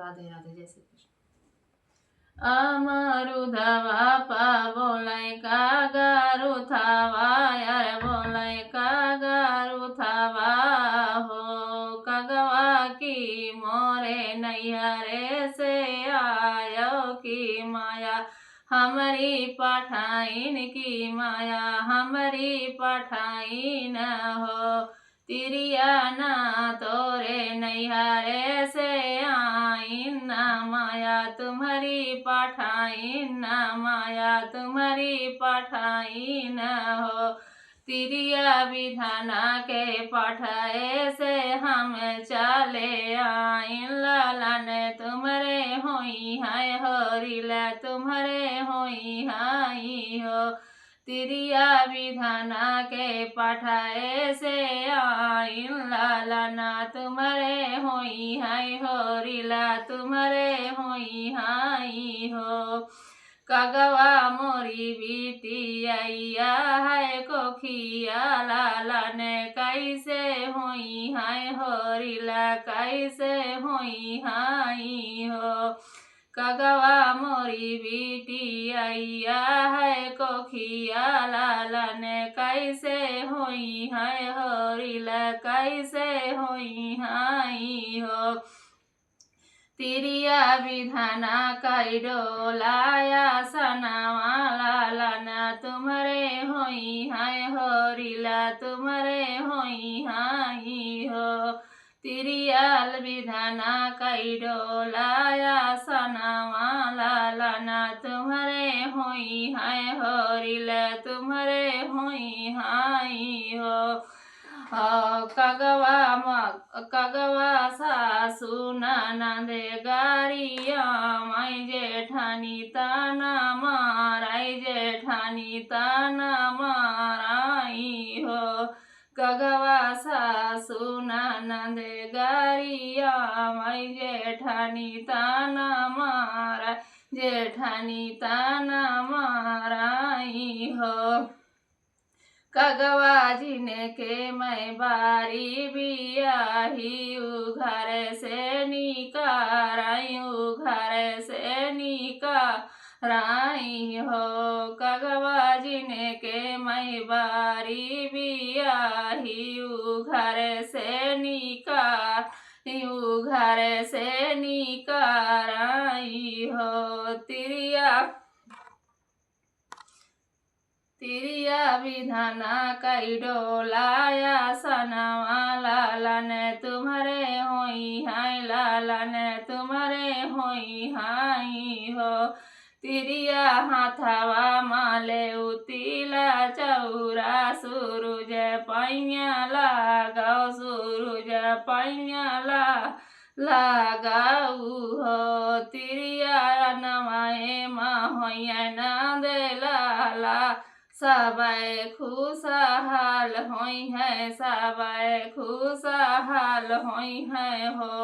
राधे राधे, जय श्री कृष्ण। अमरुधवा पा बोलै कागरु थावा यार बोलै कागरु थावा हो कगवा की मोरे नैहरे से आयो की माया हमारी पठाइन की माया हमारी पठाइन हो तिरिया ना तोरे नैहरे से आइन माया तुम्हारी पठाइन माया तुम्हारी पठाइन हो तिरिया विधाना के पठाए से हम चले आइन लालन तुम्हारे होई है होरिला तुम्हारे होई हाई हो तिरिया विधाना के पठाए से आइन लालना तुम्हारे होई है होरिला तुम्हारे होई हाई हो कगवा मोरी बीटी आइया है कोखिया लालन कैसे होई है होरिला कैसे होई हाई हो कगवा मोरी बेटी आइया है कोखिया लालन कैसे होई है होरिला कैसे होई हाई हो तिरिया विधाना कैडो लाया सनावा लालना तुम्हारे होई है होरिला तुम्हारे होई हाई हो तिरियाल विधाना कैडो लाया सनावा लालना तुम्हारे होई है होरिला तुम्हारे होई हाई हो कगवा सासू ननदे गारिया माई जेठानी ताना माराई जेठानी ताना माराई हो कगवा सासू ननदे गारिया माई जेठानी ताना मारा जेठानी ताना माराई हो कगवा जिने के मैं बारी बियाही घर से निकाराई घर से निकाराई हो कगवा जिने के मैं बारी बियाही घर से घर से निकाराई हो तिरिया विधाना कैडो लाया सनावा लालन तुम्हारे होई हाय लालन तुम्हारे होई हाई हो तिरिया हाथवा माले उतिला चौरा सूरज पैया लगाओ सूरज पैया लगाऊ हो तिरिया नवाए माहोया ना दे लाला सबे खुशहाल होई है सबे खुशहाल होई है हो।